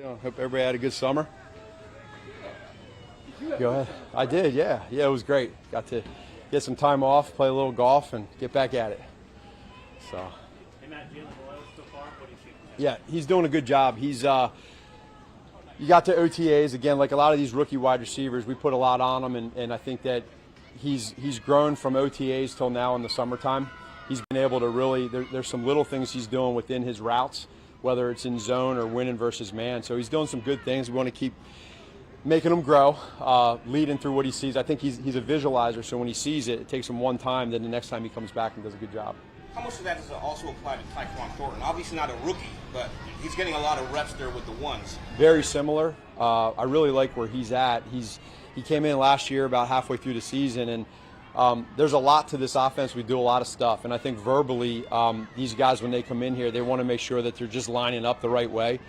Hope everybody had a good summer. Go ahead. I did, yeah. Yeah, it was great. Got to get some time off, play a little golf, and get back at it. So. Hey, Matt, Jalen Boyle so far, what do you think? Yeah, he's doing a good job. You got to OTAs again, like a lot of these rookie wide receivers. We put a lot on him, and I think that he's grown from OTAs till now in the summertime. He's been able to really. There's some little things he's doing within his routes, whether it's in zone or winning versus man. So he's doing some good things. We want to keep making him grow, leading through what he sees. I think he's a visualizer, so when he sees it, it takes him one time, then the next time he comes back and does a good job. How much of that does it also apply to Tyquan Thornton? Obviously not a rookie, but he's getting a lot of reps there with the ones. Very similar. I really like where he's at. He came in last year about halfway through the season, and there's a lot to this offense. We do a lot of stuff, and I think verbally, these guys, when they come in here, they want to make sure that they're just lining up the right way.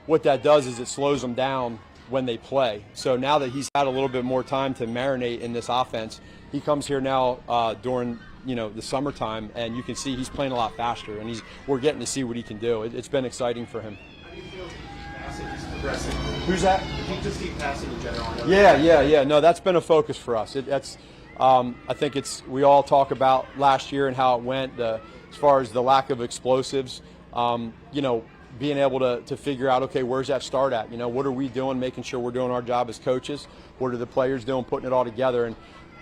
What that does is it slows them down when they play. So now that he's had a little bit more time to marinate in this offense, he comes here now during the summertime, and you can see he's playing a lot faster, and we're getting to see what he can do. It's been exciting for him. How do you feel passing is progressing? Who's that? You just keep passing in general. Yeah. No, that's been a focus for us. I think we all talk about last year and how it went, as far as the lack of explosives. Being able to figure out, okay, where's that start at? What are we doing, making sure we're doing our job as coaches? What are the players doing, putting it all together? And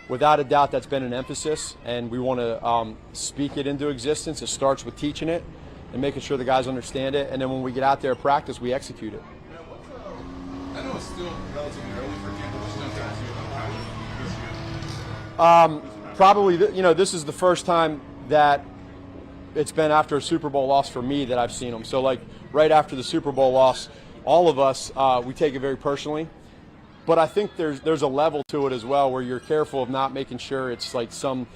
without a doubt, that's been an emphasis, and we want to speak it into existence. It starts with teaching it and making sure the guys understand it, and then when we get out there to practice, we execute it. I know it's still relatively early for you, but what's going to this year? Probably, this is the first time that it's been after a Super Bowl loss for me that I've seen them. So, like, right after the Super Bowl loss, all of us, we take it very personally. But I think there's a level to it as well where you're careful of not making sure it's like some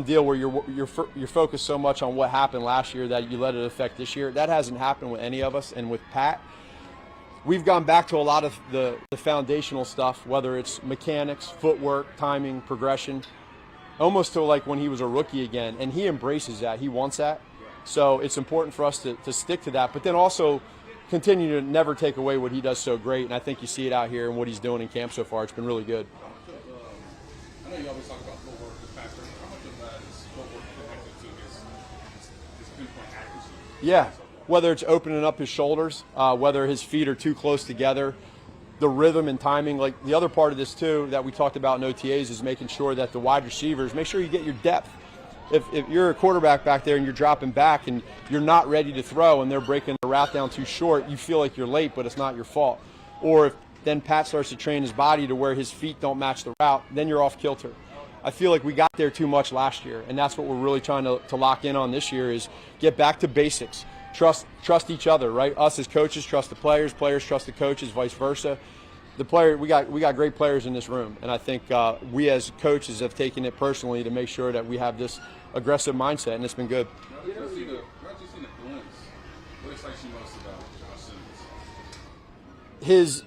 deal where you're focused so much on what happened last year that you let it affect this year. That hasn't happened with any of us. And with Pat, we've gone back to a lot of the foundational stuff, whether it's mechanics, footwork, timing, progression, almost to like when he was a rookie again. And he embraces that. He wants that. So it's important for us to stick to that, but then also continue to never take away what he does so great. And I think you see it out here and what he's doing in camp so far. It's been really good. I know you always talk about footwork as factor. How much of that is footwork connected to his pinpoint accuracy? Yeah, whether it's opening up his shoulders, whether his feet are too close together, the rhythm and timing. Like the other part of this too that we talked about in OTAs is making sure that the wide receivers, make sure you get your depth. If you're a quarterback back there and you're dropping back and you're not ready to throw and they're breaking the route down too short, you feel like you're late, but it's not your fault. Or if then Pat starts to train his body to where his feet don't match the route, then you're off kilter. I feel like we got there too much last year, and that's what we're really trying to lock in on this year is get back to basics. Trust each other, right? Us as coaches trust the players trust the coaches, vice versa. We got great players in this room, and I think we as coaches have taken it personally to make sure that we have this aggressive mindset, and it's been good. You've not seen the glimpse. What excites you most about Josh Simmons?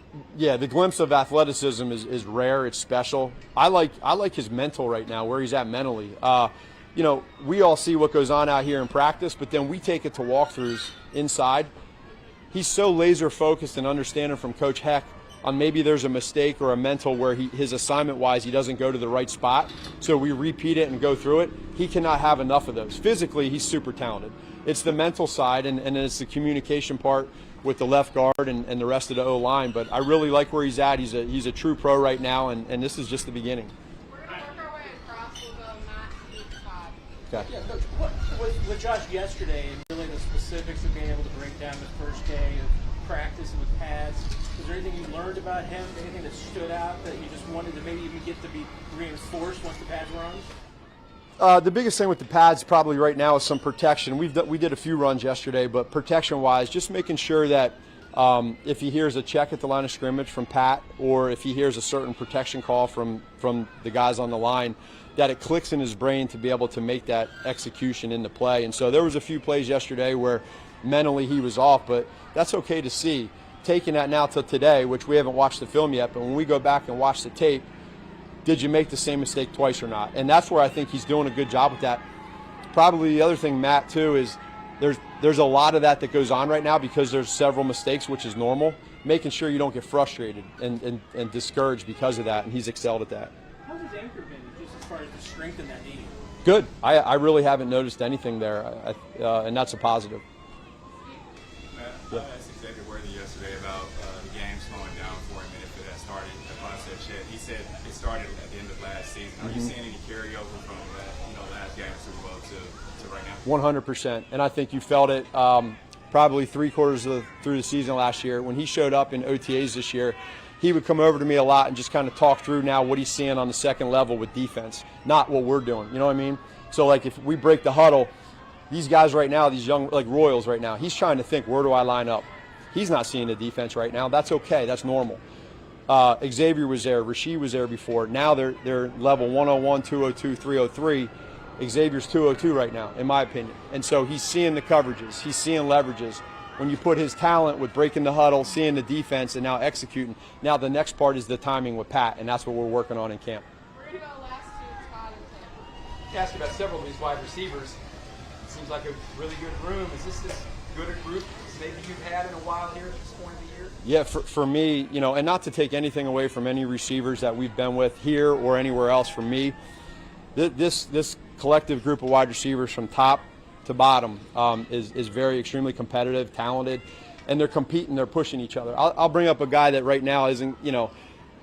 The glimpse of athleticism is rare. It's special. I like his mental right now, where he's at mentally. We all see what goes on out here in practice, but then we take it to walkthroughs inside. He's so laser focused and understanding from Coach Heck on maybe there's a mistake or a mental where his assignment-wise he doesn't go to the right spot, so we repeat it and go through it. He cannot have enough of those. Physically, he's super talented. It's the mental side, and then it's the communication part with the left guard and the rest of the O-line. But I really like where he's at. He's a true pro right now, and this is just the beginning. We're going to work our way across. We'll go Matt, each side. Okay. Yeah, Coach, what with Josh yesterday and really the specifics of being able to break down the first day of practice with pads, is there anything you learned about him, anything that stood out that you just wanted to maybe even get to be reinforced once the pads were on? The biggest thing with the pads probably right now is some protection. We did a few runs yesterday, but protection-wise, just making sure that if he hears a check at the line of scrimmage from Pat, or if he hears a certain protection call from the guys on the line, that it clicks in his brain to be able to make that execution in the play. And so there was a few plays yesterday where mentally he was off, but that's okay to see. Taking that now till today, which we haven't watched the film yet, but when we go back and watch the tape, did you make the same mistake twice or not? And that's where I think he's doing a good job with that. Probably the other thing, Matt, too, is there's a lot of that goes on right now because there's several mistakes, which is normal. making sure you don't get frustrated and discouraged because of that, and he's excelled at that. How's his anchor been, just as far as to strengthen that knee? Good. I really haven't noticed anything there, and that's a positive. I asked Xavier Worthy yesterday about the game slowing down for him and if it had started the concept yet. He said it started at the end of last season. Are you seeing any carryover from that, last game of Super Bowl to right now? 100%. And I think you felt it probably three-quarters through the season last year. When he showed up in OTAs this year, he would come over to me a lot and just kind of talk through now what he's seeing on the second level with defense, not what we're doing. You know what I mean? So, like, if we break the huddle, these guys right now, these young, like Royals right now, he's trying to think, where do I line up? He's not seeing the defense right now. That's okay. That's normal. Xavier was there. Rasheed was there before. Now they're level 101, 202, 303. Xavier's 202 right now, in my opinion. And so he's seeing the coverages. He's seeing leverages. When you put his talent with breaking the huddle, seeing the defense, and now executing, now the next part is the timing with Pat, and that's what we're working on in camp. Where do you go last to Todd and Tim? You asked about several of these wide receivers. Seems like a really good room. Is this as good a group as maybe you've had in a while here at this point of the year? Yeah, for me, and not to take anything away from any receivers that we've been with here or anywhere else, for me, this collective group of wide receivers from top to bottom is very extremely competitive, talented, and they're competing, they're pushing each other. I'll bring up a guy that right now isn't,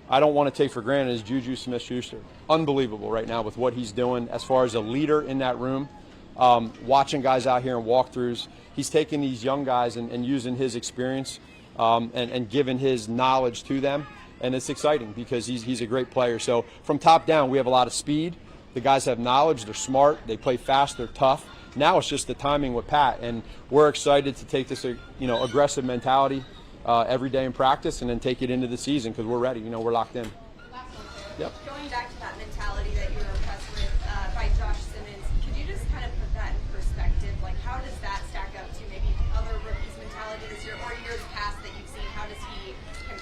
I don't want to take for granted, is Juju Smith-Schuster. Unbelievable right now with what he's doing as far as a leader in that room. Watching guys out here in walkthroughs, he's taking these young guys and using his experience and giving his knowledge to them, and it's exciting because he's a great player. So from top down, we have a lot of speed. The guys have knowledge, they're smart, they play fast, they're tough. Now it's just the timing with Pat, and we're excited to take this aggressive mentality every day in practice and then take it into the season because we're ready. We're locked in. Last one, Sarah. Yep. Going back to that mentality that you were impressed with by Josh Simmons, could you just kind of put that in perspective? Like, how does that stack up to maybe other rookies' mentality this year or years past that you've seen? How does he compare?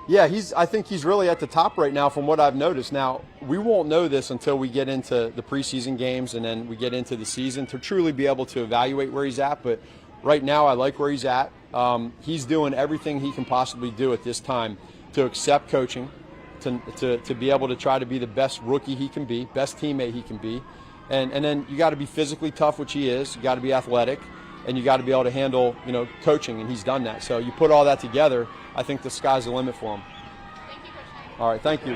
Yeah, I think he's really at the top right now from what I've noticed. Now, we won't know this until we get into the preseason games and then we get into the season to truly be able to evaluate where he's at. But right now, I like where he's at. He's doing everything he can possibly do at this time to accept coaching, to be able to try to be the best rookie he can be, best teammate he can be. And then you got to be physically tough, which he is. You got to be athletic, and you got to be able to handle, coaching, and he's done that. So you put all that together, I think the sky's the limit for him. Thank you, Coach Nagy. All right, thank you.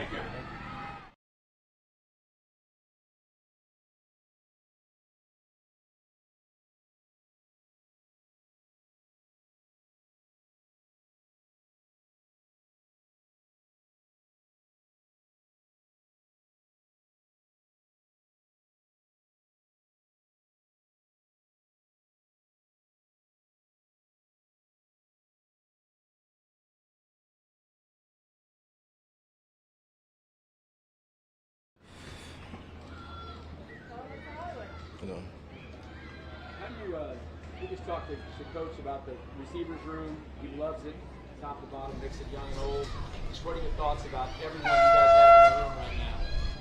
How do you just talk to Coach about the receivers room? He loves it, top to bottom, mix it young and old. Just what are your thoughts about everyone you guys have in the room right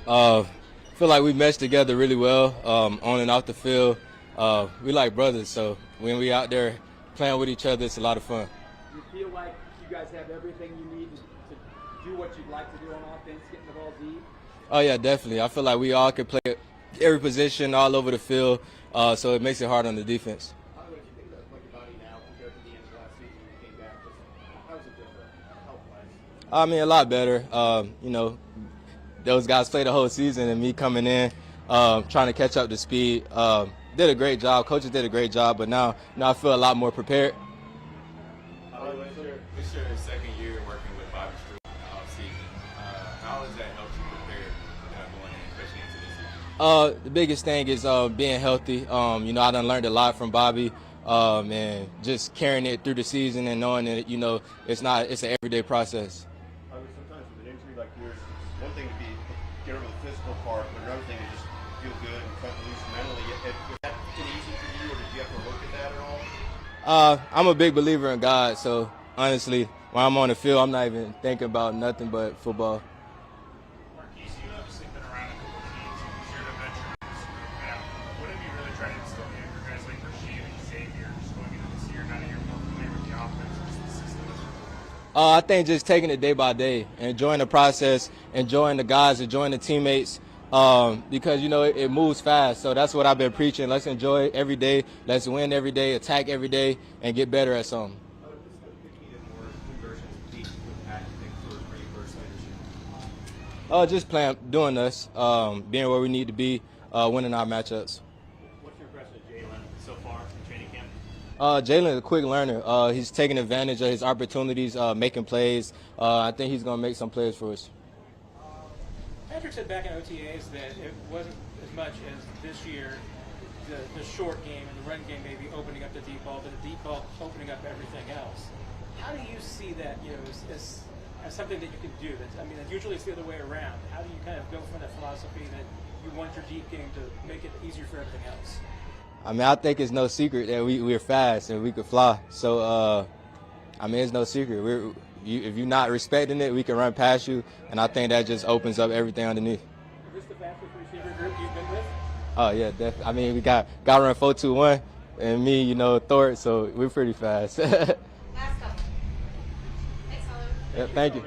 now? I feel like we mesh together really well on and off the field. We like brothers, so when we out there playing with each other, it's a lot of fun. Do you feel like you guys have everything you need to do what you'd like to do on offense, getting the ball deep? Oh, yeah, definitely. I feel like we all can play every position all over the field, so it makes it hard on the defense. How do you think about your body now compared to the end of last season when you came back? How is it different health-wise? I mean, a lot better. Those guys played the whole season, and me coming in, trying to catch up to speed, did a great job. Coaches did a great job, but now I feel a lot more prepared. This your second year working with Bobby Stewart in the offseason. How has that helped you prepare going in, especially into this season? The biggest thing is being healthy. I done learned a lot from Bobby, and just carrying it through the season and knowing that it's an everyday process. Sometimes with an injury like yours, one thing to get over the physical part, but another thing is just feel good and cut loose mentally. Was that been easy for you, or did you have to look at that at all? I'm a big believer in God, so honestly, when I'm on the field, I'm not even thinking about nothing but football. Marquise, you've obviously been around a couple of teams and shared a veterans group. What have you really tried to instill in younger guys like Rasheed and Xavier just going into this year, now that you're more familiar with the offense and just the system? I think just taking it day by day, enjoying the process, enjoying the guys, enjoying the teammates, because, you know, it moves fast. So that's what I've been preaching. Let's enjoy it every day. Let's win every day, attack every day, and get better at something. Just doing this, being where we need to be, winning our matchups. What's your impression of Jalen so far in training camp? Jalen is a quick learner. He's taking advantage of his opportunities, making plays. I think he's going to make some plays for us. Patrick said back in OTAs that it wasn't as much as this year, the short game and the run game maybe opening up the deep ball, but the deep ball opening up everything else. How do you see that, you know, as something that you can do? That's, I mean, usually it's the other way around. How do you kind of go from that philosophy that you want your deep game to make it easier for everything else? I mean, I think it's no secret that we're fast and we could fly. So, I mean, it's no secret. If you're not respecting it, we can run past you, and I think that just opens up everything underneath. Is this the fastest receiver group you've been with? Oh, yeah, definitely. I mean, we got run 4-2-1, and me, you know, Thor, so we're pretty fast. Last couple. Thanks, Oliver. Yeah, thank you.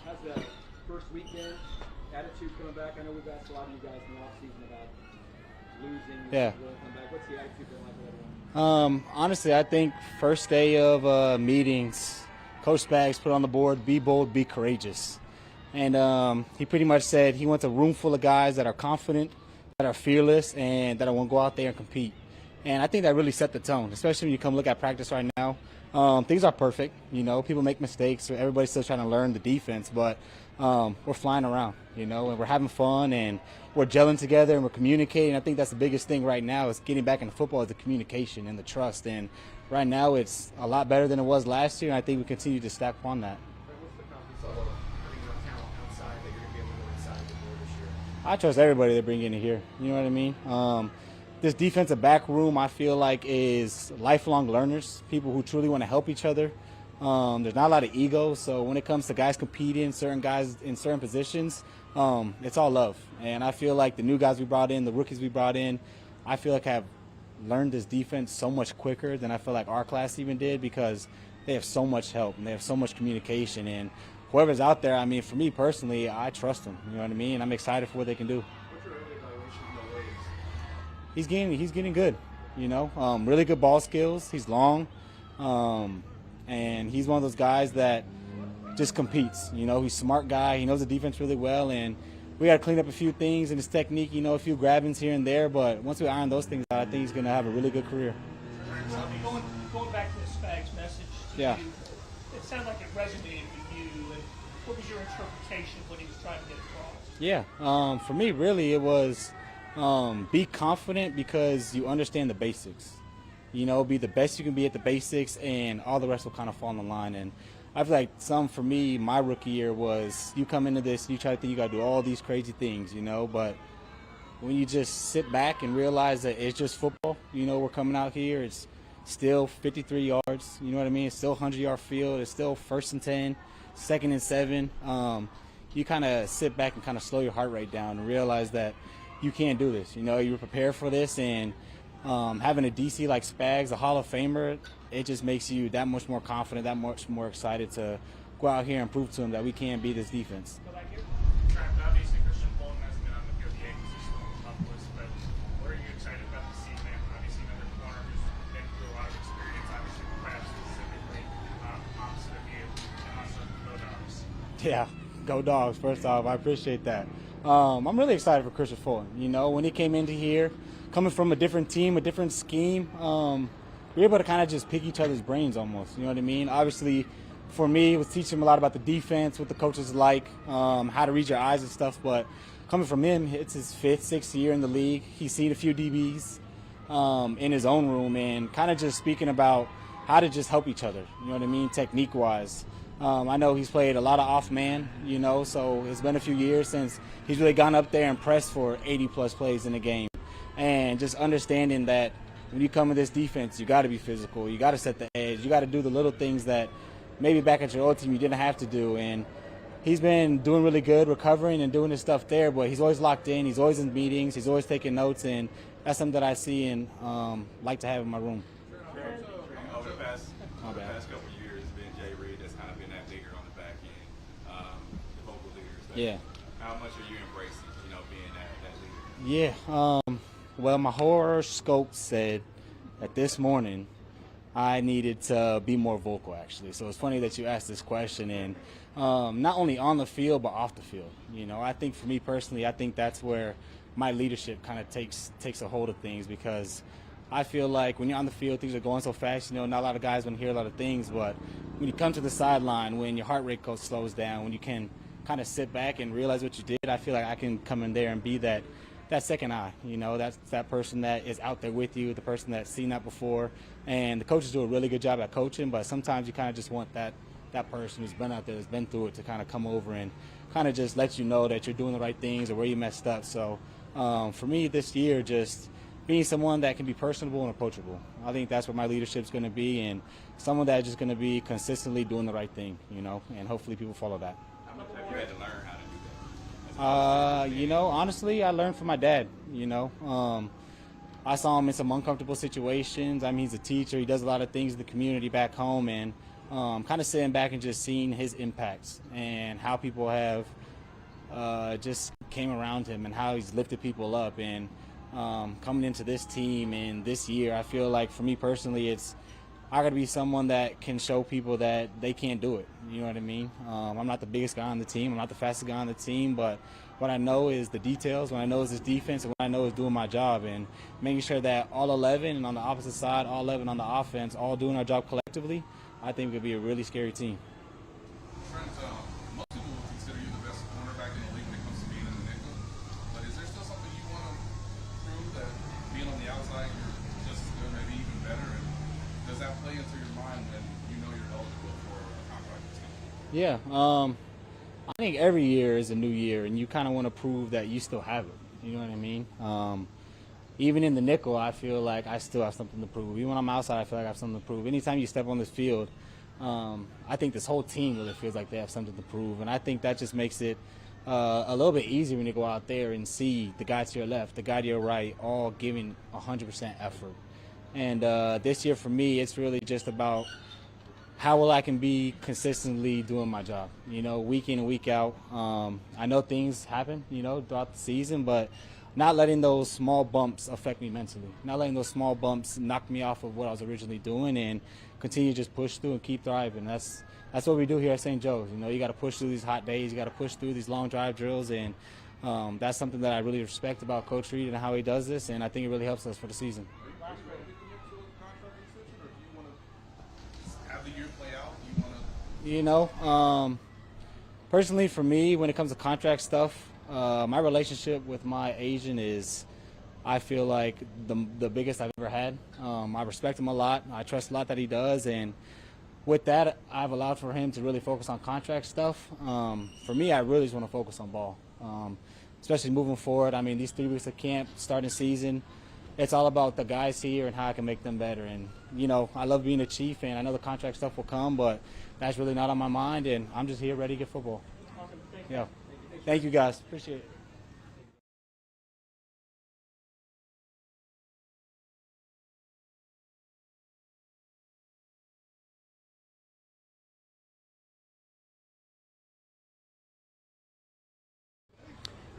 How's the first weekend attitude coming back? I know we've asked a lot of you guys in the offseason about losing. Yeah. Really come back. What's the attitude been like with everyone? Honestly, I think first day of meetings, Coach Spags put on the board, be bold, be courageous. And he pretty much said he wants a room full of guys that are confident, that are fearless, and that want to go out there and compete. And I think that really set the tone, especially when you come look at practice right now. Things are perfect. You know, people make mistakes. So everybody's still trying to learn the defense, but we're flying around, you know, and we're having fun and we're gelling together and we're communicating. I think that's the biggest thing right now is getting back into football is the communication and the trust. And right now it's a lot better than it was last year, and I think we continue to stack upon that. What's the confidence level of having enough talent outside that you're going to be able to go inside the door this year? I trust everybody they bring in here. You know what I mean? this defensive back room, I feel like, is lifelong learners, people who truly want to help each other. There's not a lot of ego, so when it comes to guys competing, certain guys in certain positions, it's all love. And I feel like the new guys we brought in, the rookies we brought in, I feel like have learned this defense so much quicker than I feel like our class even did, because they have so much help and they have so much communication. And whoever's out there, I mean, for me personally, I trust them. You know what I mean? I'm excited for what they can do. What's your early evaluation of Noah? He's getting good. You know, really good ball skills. He's long, and he's one of those guys that just competes. You know, he's a smart guy. He knows the defense really well, and we got to clean up a few things in his technique. You know, a few grabbings here and there, but once we iron those things out, I think he's going to have a really good career. Going back to the Spags message to Yeah. you, it sounded like it resonated with you. And what was your interpretation of what he was trying to get across? Yeah, for me, really, it was be confident because you understand the basics. You know, be the best you can be at the basics, and all the rest will kind of fall in line. And I feel like for me, my rookie year was you come into this, you try to think you got to do all these crazy things, you know, but when you just sit back and realize that it's just football, you know, we're coming out here, it's still 53 yards, you know what I mean? It's still 100-yard field, it's still 1st and 10, 2nd and 7. You kind of sit back and kind of slow your heart rate down and realize that you can't do this. You know, you were prepared for this, and having a DC like Spags, a Hall of Famer, it just makes you that much more confident, that much more excited to go out here and prove to him that we can beat this defense. Trent, obviously Christian Fulton hasn't been on the field yet because he's still on the tough list, but what are you excited about to see, man? Obviously another corner who's been through a lot of experience, obviously perhaps specifically opposite of you, and also Go Dogs. Yeah, go Dogs. First off, I appreciate that. I'm really excited for Christian Fulton. You know, when he came into here, coming from a different team, a different scheme, we were able to kind of just pick each other's brains almost. You know what I mean? Obviously, for me, it was teaching him a lot about the defense, what the coaches like, how to read your eyes and stuff. But coming from him, it's his 5th, 6th year in the league. He's seen a few DBs in his own room, and kind of just speaking about how to just help each other. You know what I mean? Technique-wise. I know he's played a lot of off-man, you know, so it's been a few years since he's really gone up there and pressed for 80-plus plays in a game. And just understanding that when you come in this defense, you got to be physical, you got to set the edge, you got to do the little things that maybe back at your old team you didn't have to do. And he's been doing really good, recovering and doing his stuff there, but he's always locked in, he's always in meetings, he's always taking notes, and that's something that I see and like to have in my room. Over the past couple of years, it's been Jay Reed that's kind of been that leader on the back end, the vocal leaders. Yeah. How much are you embracing, you know, being that leader? Yeah. Well, my horoscope said that this morning I needed to be more vocal, actually. So it's funny that you asked this question, and not only on the field but off the field. You know, I think for me personally, I think that's where my leadership kind of takes a hold of things, because I feel like when you're on the field, things are going so fast. You know, not a lot of guys want to hear a lot of things, but when you come to the sideline, when your heart rate slows down, when you can kind of sit back and realize what you did, I feel like I can come in there and be that second eye. You know, that's that person that is out there with you, the person that's seen that before. And the coaches do a really good job at coaching, but sometimes you kind of just want that person who's been out there, that's been through it, to kind of come over and kind of just let you know that you're doing the right things or where you messed up. So for me this year, just being someone that can be personable and approachable. I think that's what my leadership's going to be, and someone that's just going to be consistently doing the right thing, you know, and hopefully people follow that. How much have you had to learn how to do that? You know, honestly, I learned from my dad. You know, I saw him in some uncomfortable situations. I mean, he's a teacher. He does a lot of things in the community back home, and kind of sitting back and just seeing his impacts and how people have just came around him and how he's lifted people up. And coming into this team and this year, I feel like for me personally, I got to be someone that can show people that they can't do it. You know what I mean? I'm not the biggest guy on the team. I'm not the fastest guy on the team, but what I know is the details. What I know is this defense, and what I know is doing my job and making sure that all 11, and on the opposite side, all 11 on the offense, all doing our job collectively. I think it could be a really scary team. Trent, most people would consider you the best cornerback in the league when it comes to being in the nickel. But is there still something you want to prove, that being on the outside you're just as good, maybe even better? And does that play into your mind when you know you're eligible for a contract extension? Yeah, I think every year is a new year, and you kind of want to prove that you still have it. You know what I mean? even in the nickel, I feel like I still have something to prove. Even when I'm outside, I feel like I have something to prove. Anytime you step on this field, I think this whole team really feels like they have something to prove, and I think that just makes it a little bit easier when you go out there and see the guy to your left, the guy to your right, all giving 100% effort. And this year for me, it's really just about how well I can be consistently doing my job, week in and week out. I know things happen, throughout the season, but not letting those small bumps affect me mentally, not letting those small bumps knock me off of what I was originally doing, and continue to just push through and keep thriving. That's what we do here at St. Joe's. You got to push through these hot days. You got to push through these long drive drills, and that's something that I really respect about Coach Reed and how he does this, and I think it really helps us for the season. Personally for me, when it comes to contract stuff, my relationship with my agent is, I feel like, the biggest I've ever had. I respect him a lot. I trust a lot that he does, and with that, I've allowed for him to really focus on contract stuff. For me, I really just want to focus on ball, especially moving forward. I mean, these 3 weeks of camp, starting season, it's all about the guys here and how I can make them better. And, I love being a Chief, and I know the contract stuff will come, but that's really not on my mind, and I'm just here ready to get football. Awesome. Yeah. Thank you, guys. Appreciate it.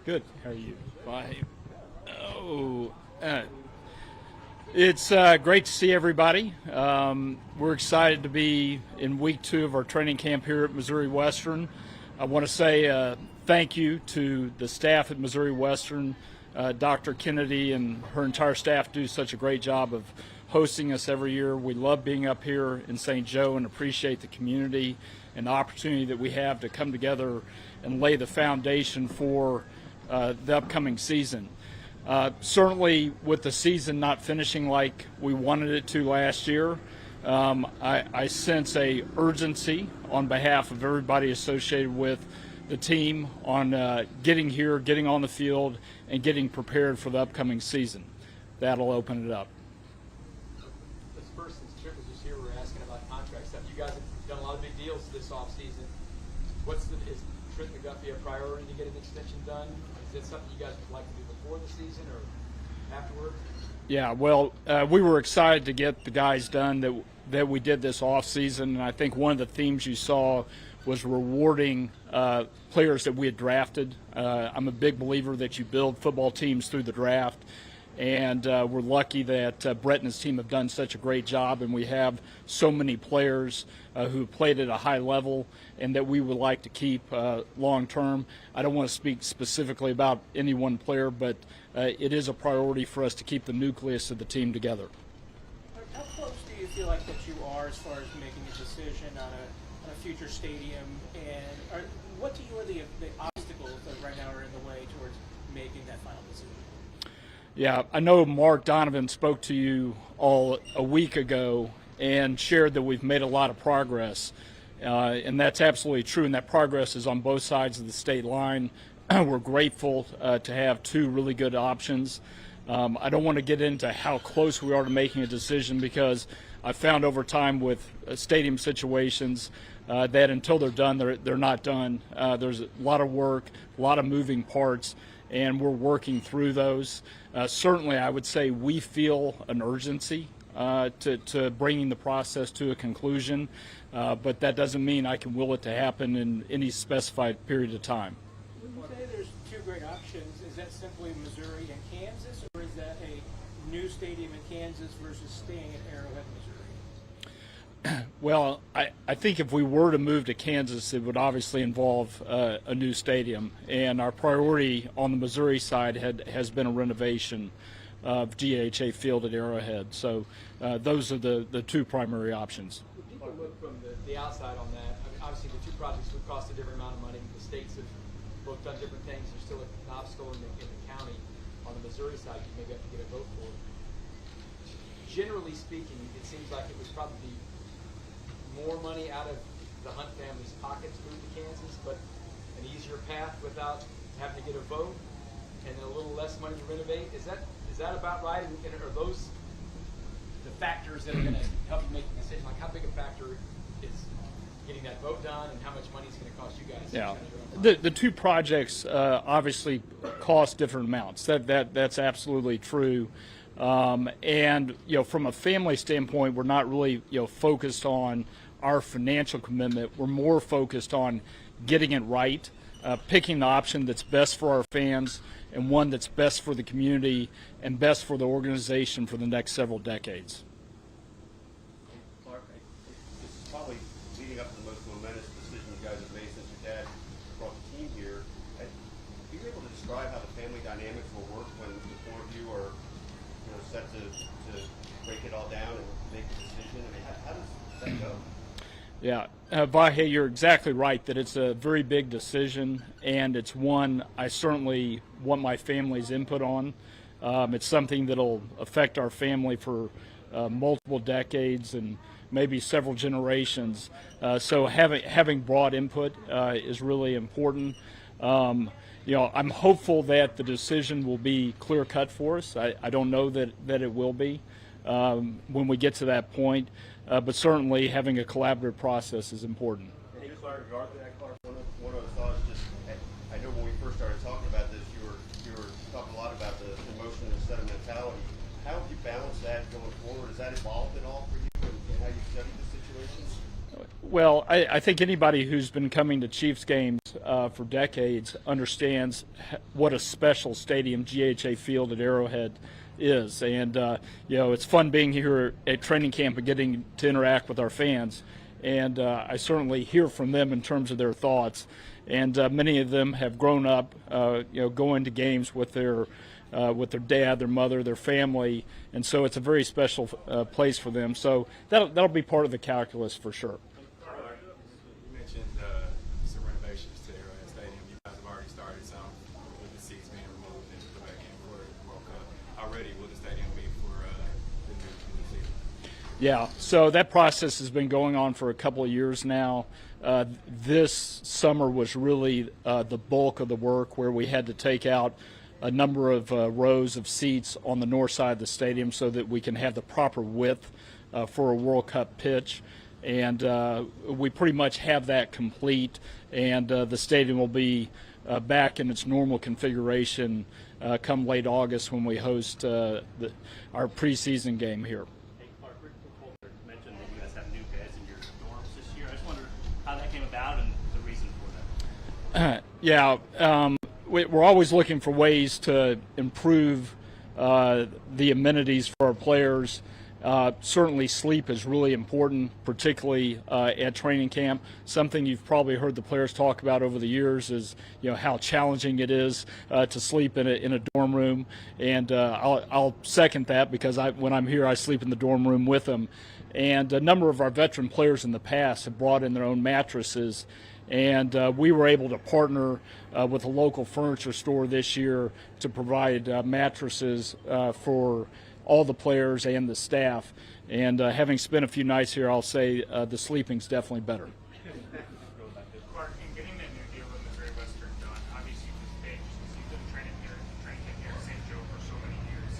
Good. How are you? Fine. It's great to see everybody. We're excited to be in week 2 of our training camp here at Missouri Western. I want to say thank you to the staff at Missouri Western. Dr. Kennedy and her entire staff do such a great job of hosting us every year. We love being up here in St. Joe and appreciate the community and the opportunity that we have to come together and lay the foundation for the upcoming season. Certainly with the season not finishing like we wanted it to last year, I sense a urgency on behalf of everybody associated with the team on getting here, getting on the field, and getting prepared for the upcoming season. That'll open it up. This first, since Trent was just here, we were asking about contract stuff. You guys have done a lot of big deals this offseason. Is Trent McDuffie a priority to get an extension done? Is it something you guys would like to do before the season or afterward? Yeah, well, we were excited to get the guys done that we did this offseason, and I think one of the themes you saw was rewarding players that we had drafted. I'm a big believer that you build football teams through the draft, and we're lucky that Brett and his team have done such a great job, and we have so many players who played at a high level and that we would like to keep long term. I don't want to speak specifically about any one player, but it is a priority for us to keep the nucleus of the team together. How close do you feel like that you are as far as making a decision on a future stadium, and what do you are the obstacles that right now are in the way towards making that final decision? Yeah, I know Mark Donovan spoke to you all a week ago and shared that we've made a lot of progress, and that's absolutely true, and that progress is on both sides of the state line. We're grateful to have 2 really good options. I don't want to get into how close we are to making a decision, because I've found over time with stadium situations that until they're done, they're not done. There's a lot of work, a lot of moving parts, and we're working through those. Certainly, I would say we feel an urgency to bringing the process to a conclusion, but that doesn't mean I can will it to happen in any specified period of time. When you say there's 2 great options, is that simply Missouri and Kansas, or is that a new stadium in Kansas versus staying at Arrowhead, Missouri? Well, I think if we were to move to Kansas, it would obviously involve a new stadium, and our priority on the Missouri side has been a renovation of GHA Field at Arrowhead. So those are the 2 primary options. When people look from the outside on that, I mean, obviously the 2 projects would cost a different amount of money. The states have both done different things. There's still an obstacle in the county. On the Missouri side, you maybe have to get a vote for it. Generally speaking, it seems like it was probably more money out of the Hunt family's pocket to move to Kansas, but an easier path without having to get a vote, and a little less money to renovate. Is that Is that about right? And are those the factors that are going to help you make the decision? Like, how big a factor is getting that vote done, and how much money is going to cost you guys? Yeah, the two projects obviously cost different amounts. That's absolutely true. And from a family standpoint, we're not really focused on our financial commitment. We're more focused on getting it right, picking the option that's best for our fans and one that's best for the community and best for the organization for the next several decades. Clark, this is probably leading up to the most momentous decision you guys have made since your dad brought the team here. Are you able to describe how the family dynamics will work when the four of you are set to break it all down and make a decision? I mean, how does that go? Yeah, Vahe, you're exactly right that it's a very big decision, and it's one I certainly want my family's input on. It's something that'll affect our family for multiple decades and maybe several generations. So having broad input is really important. I'm hopeful that the decision will be clear cut for us. I don't know that it will be when we get to that point. But certainly having a collaborative process is important. Hey, Clark, regard to that, Clark, one of the thoughts, I know when we first started talking about this, you were talking a lot about the emotion instead of mentality. How have you balanced that going forward? Has that evolved at all for you and how you study the situations? Well, I think anybody who's been coming to Chiefs games for decades understands what a special stadium GHA Field at Arrowhead is, and it's fun being here at training camp and getting to interact with our fans, and I certainly hear from them in terms of their thoughts, and many of them have grown up going to games with their dad, their mother, their family, and so it's a very special place for them. So that'll be part of the calculus for sure. You mentioned some renovations to Arrowhead Stadium. You guys have already started some with the seats being removed and put back in for the World Cup. How ready will the stadium be for the new season? Yeah, so that process has been going on for a couple of years now. This summer was really the bulk of the work, where we had to take out a number of rows of seats on the north side of the stadium so that we can have the proper width for a World Cup pitch. And we pretty much have that complete, and the stadium will be back in its normal configuration come late August when we host our preseason game here. Hey, Clark, Rick Colter mentioned that you guys have new beds in your dorms this year. I just wondered how that came about and the reason for that. We're always looking for ways to improve the amenities for our players. Certainly sleep is really important, particularly at training camp. Something you've probably heard the players talk about over the years is how challenging it is to sleep in a dorm room, and I'll second that because when I'm here I sleep in the dorm room with them. And a number of our veteran players in the past have brought in their own mattresses, and we were able to partner with a local furniture store this year to provide mattresses for all the players and the staff. And having spent a few nights here, I'll say the sleeping's definitely better. Clark, in getting that new deal with Missouri Western done, obviously you've been training camp here at St. Joe for so many years.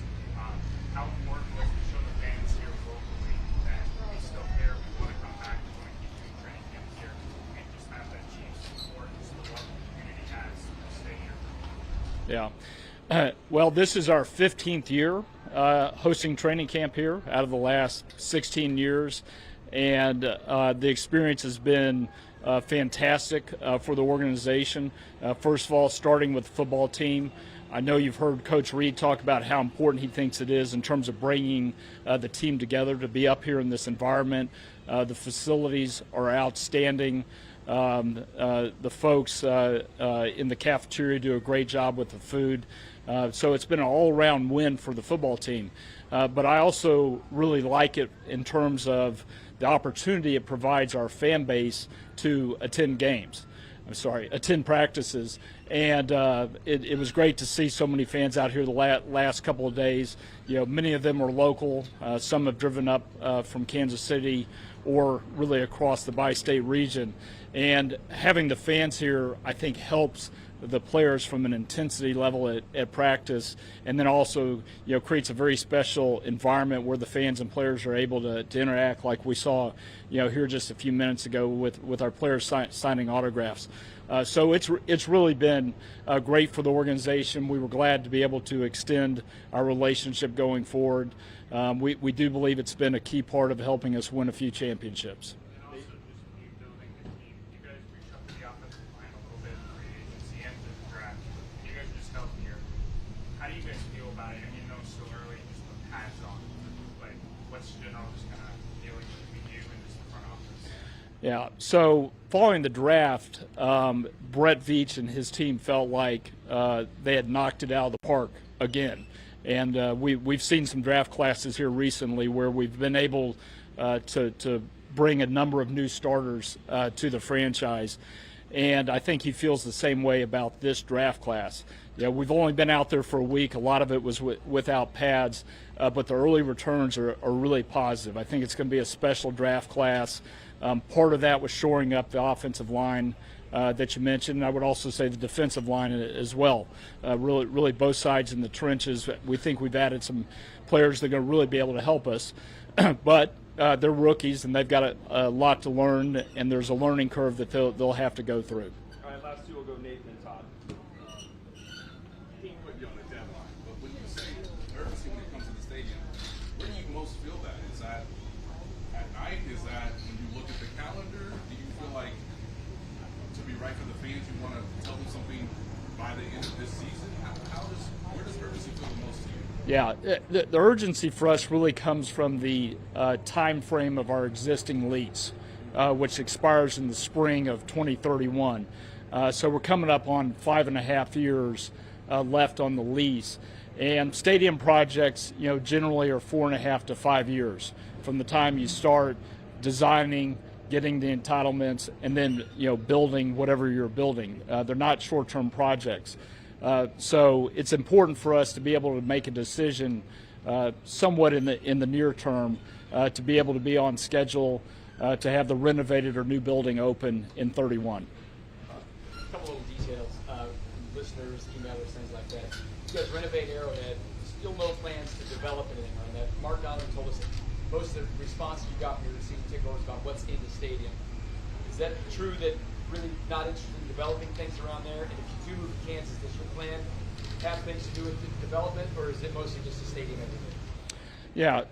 How important was it to show the fans here locally that we still care, we want to come back, we want to keep doing training camp here, and just have that Chiefs support, just the love the community has to stay here? Yeah. Well, this is our 15th year hosting training camp here out of the last 16 years, and the experience has been fantastic for the organization. First of all, starting with the football team. I know you've heard Coach Reed talk about how important he thinks it is in terms of bringing the team together to be up here in this environment. The facilities are outstanding. The folks in the cafeteria do a great job with the food. So it's been an all-around win for the football team. But I also really like it in terms of the opportunity it provides our fan base to attend practices. And it was great to see so many fans out here the last couple of days. Many of them are local. Some have driven up from Kansas City or really across the bi-state region. And having the fans here, I think, helps the players from an intensity level at practice, and then also creates a very special environment where the fans and players are able to interact, like we saw here just a few minutes ago with our players signing autographs. So it's really been great for the organization. We were glad to be able to extend our relationship going forward. We do believe it's been a key part of helping us win a few championships. And also just rebuilding the team. You guys reshuffled the offensive line a little bit in free agency and the draft. You guys are just healthier. How do you guys feel about it? I mean, I know it's still early, just the pads on. Like, what's general just kind of feeling between you and just the front office? Yeah, so following the draft, Brett Veach and his team felt like they had knocked it out of the park again. And we've seen some draft classes here recently where we've been able to bring a number of new starters to the franchise. And I think he feels the same way about this draft class. We've only been out there for a week. A lot of it was without pads, but the early returns are really positive. I think it's going to be a special draft class. Part of that was shoring up the offensive line that you mentioned. And I would also say the defensive line as well. Really both sides in the trenches. We think we've added some players that are going to really be able to help us. But they're rookies, and they've got a lot to learn, and there's a learning curve that they'll have to go through. All right, last two will go Nathan and Todd. Team would be on the deadline, but when you say urgency when it comes to the stadium, where do you most feel that? Is that at night? Is that when you look at the calendar? Do you feel like to be right for the fans, you want to tell them something by the end of this season? Where does urgency feel the most to you? Yeah, the urgency for us really comes from the time frame of our existing lease, which expires in the spring of 2031. So we're coming up on 5.5 years left on the lease. And stadium projects, generally are 4.5 to 5 years from the time you start designing, getting the entitlements, and then building whatever you're building. They're not short-term projects. So it's important for us to be able to make a decision somewhat in the near term to be able to be on schedule to have the renovated or new building open in 31. A couple little details, listeners, emailers, things like that. You guys renovate Arrowhead, still no plans to develop anything on that. Mark Donovan told us that most of the responses you got from your season ticket holders about what's in the stadium. Is that true that really not interested in developing things around there? And if you do move to Kansas, does your plan have things to do with the development, or is it mostly just a stadium everything? Yeah,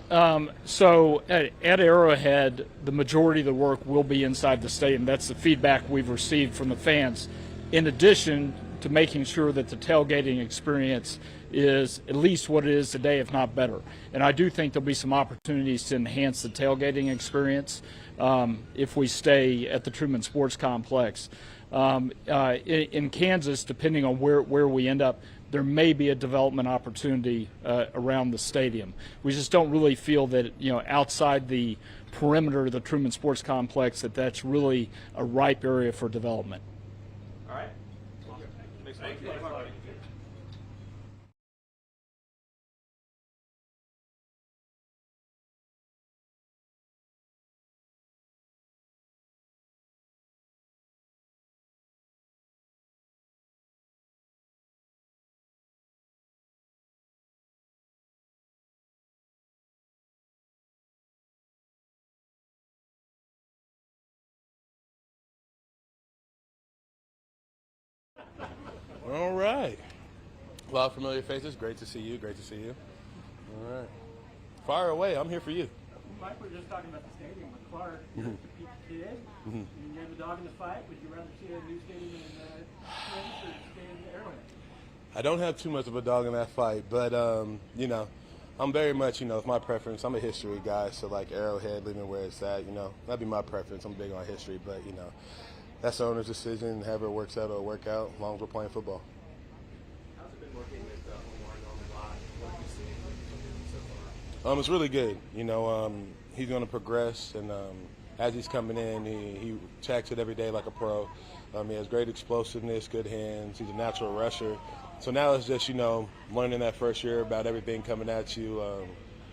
so at Arrowhead, the majority of the work will be inside the stadium. That's the feedback we've received from the fans, in addition to making sure that the tailgating experience is at least what it is today, if not better. And I do think there'll be some opportunities to enhance the tailgating experience if we stay at the Truman Sports Complex. In Kansas, depending on where we end up, there may be a development opportunity around the stadium. We just don't really feel that, outside the perimeter of the Truman Sports Complex, that's really a ripe area for development. All right. Thank you. All right. A lot of familiar faces. Great to see you. Great to see you. All right. Fire away. I'm here for you. Mike, we were just talking about the stadium with Clark. You're a Pete kid. You have a dog in the fight. Would you rather see a new stadium in Kansas or stay in Arrowhead? I don't have too much of a dog in that fight, but, I'm very much, it's my preference. I'm a history guy, so like Arrowhead, living where it's at, that'd be my preference. I'm big on history, but, that's the owner's decision. However it works out, it'll work out, as long as we're playing football. How's it been working with Omar on the line? What have you seen so far? It's really good. He's going to progress, and as he's coming in, he checks it every day like a pro. He has great explosiveness, good hands. He's a natural rusher. So now it's just, learning that first year about everything coming at you,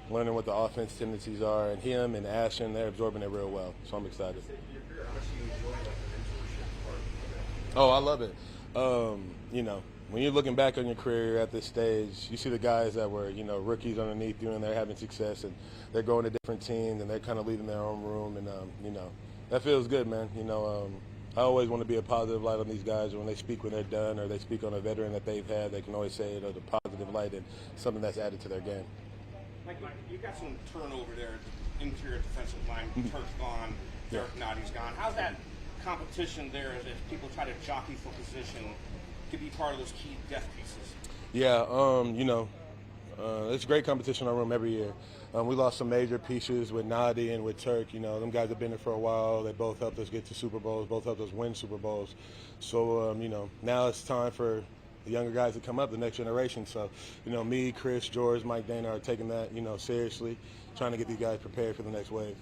learning what the offense tendencies are, and him and Ashton, they're absorbing it real well. So I'm excited. How much do you enjoy the mentorship part of it? Oh, I love it. You know, when you're looking back on your career at this stage, you see the guys that were, you know, rookies underneath you and they're having success and they're going to different teams and they're kind of leading their own room and, you know, that feels good, man. You know, I always want to be a positive light on these guys. When they speak when they're done or they speak on a veteran that they've had, they can always say it as a positive light and something that's added to their game. Like you got some turnover there at the interior defensive line. Turk's gone, Nagy's gone. How's that competition there as people try to jockey for position to be part of those key depth pieces? Yeah, you know, it's great competition in our room every year. We lost some major pieces with Nagy and with Turk. You know, them guys have been there for a while. They both helped us get to Super Bowls, both helped us win Super Bowls. So, you know, now it's time for the younger guys to come up, the next generation. So, you know, me, Chris, George, Mike, Dana are taking that, you know, seriously, trying to get these guys prepared for the next wave. It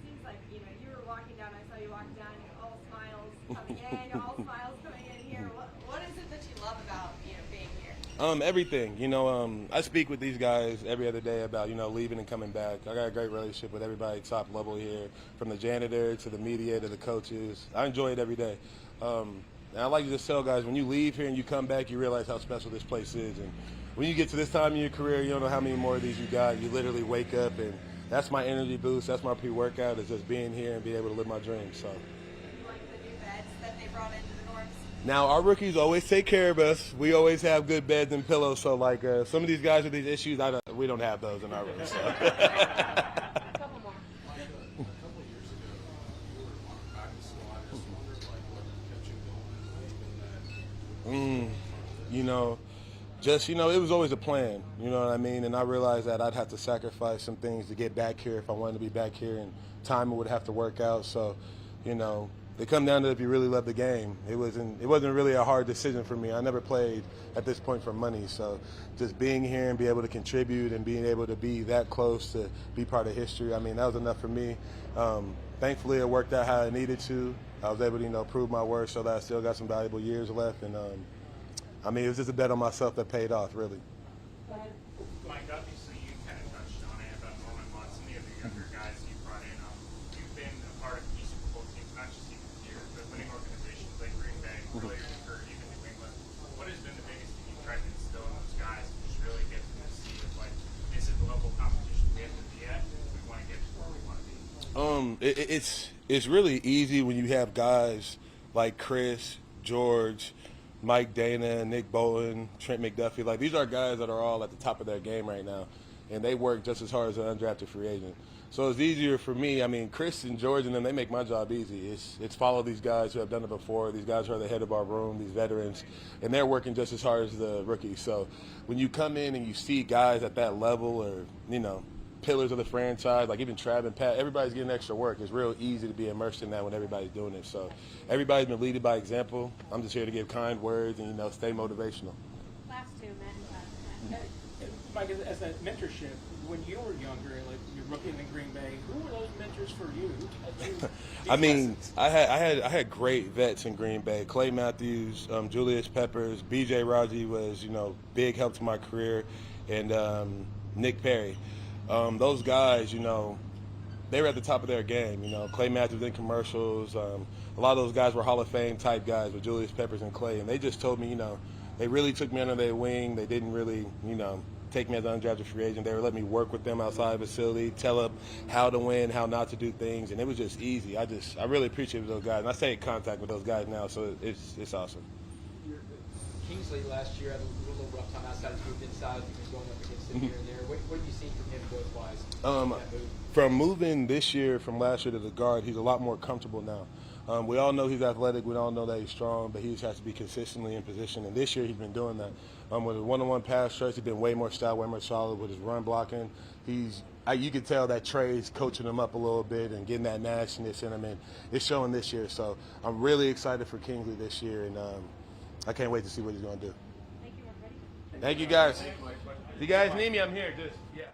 seems like, you know, you were walking down, I saw you walking down, you're all smiles coming in, all smiles coming in here. What is it that you love about, you know, being here? Everything. You know, I speak with these guys every other day about, you know, leaving and coming back. I got a great relationship with everybody top level here, from the janitor to the media to the coaches. I enjoy it every day. And I like to just tell guys, when you leave here and you come back, you realize how special this place is. And when you get to this time in your career, you don't know how many more of these you got. You literally wake up, and that's my energy boost. That's my pre-workout, is just being here and being able to live my dreams. So. You like the new beds that they brought into the dorms? Now, our rookies always take care of us. We always have good beds and pillows. So, like, some of these guys with these issues, we don't have those in our room. So. You know, just, you know, it was always a plan, you know what I mean? And I realized that I'd have to sacrifice some things to get back here if I wanted to be back here, and timing would have to work out. So, you know, they come down to if you really love the game. It wasn't really a hard decision for me. I never played at this point for money. So just being here and be able to contribute and being able to be that close to be part of history, I mean, that was enough for me. Thankfully, it worked out how I needed to. I was able to, you know, prove my worth so that I still got some valuable years left. And, I mean, it was just a bet on myself that paid off, really. Mike, obviously you kind of touched on it about Norman Lutz and the other younger guys you brought in. You've been a part of key Super Bowl teams, not just even here, but winning organizations like Green Bay, earlier in your career, even New England. What has been the biggest thing you've tried to instill in those guys and just really get them to see of, like, this is the level of competition we have to be at, and we want to get to where we want to be? It's really easy when you have guys like Chris, George, Mike Dana, Nick Bolton, Trent McDuffie. Like, these are guys that are all at the top of their game right now, and they work just as hard as an undrafted free agent. So it's easier for me. I mean, Chris and George and them, they make my job easy. It's follow these guys who have done it before, these guys who are the head of our room, these veterans, and they're working just as hard as the rookies. So when you come in and you see guys at that level, or, you know, pillars of the franchise, like even Trav and Pat, everybody's getting extra work. It's real easy to be immersed in that when everybody's doing it. So everybody's been leading by example. I'm just here to give kind words and, you know, stay motivational. Last two, Matt. Mike, as that mentorship, when you were younger, like you're rookie in Green Bay, who were those mentors for you? I mean, I had great vets in Green Bay. Clay Matthews, Julius Peppers, B.J. Raji was, you know, big help to my career, and Nick Perry. Those guys, you know, they were at the top of their game. You know, Clay Matthews in commercials. A lot of those guys were Hall of Fame type guys with Julius Peppers and Clay, and they just told me, you know, they really took me under their wing. They didn't really, you know, take me as an undrafted free agent. They were letting me work with them outside the facility, tell them how to win, how not to do things, and it was just easy. I really appreciated those guys, and I stay in contact with those guys now, so it's awesome. Kingsley last year had a little rough time outside. He's moved inside. He's going up against him here and there. What have you seen from him growth-wise? From moving this year from last year to the guard, he's a lot more comfortable now. We all know he's athletic. We all know that he's strong, but he just has to be consistently in position. And this year he's been doing that. With his one-on-one pass rush, he's been way more stout, way more solid with his run blocking. You can tell that Trey's coaching him up a little bit and getting that nastiness in him, and it's showing this year. So I'm really excited for Kingsley this year, and I can't wait to see what he's going to do. Thank you, everybody. Thank you, guys. If you guys need me, I'm here. Just, yeah.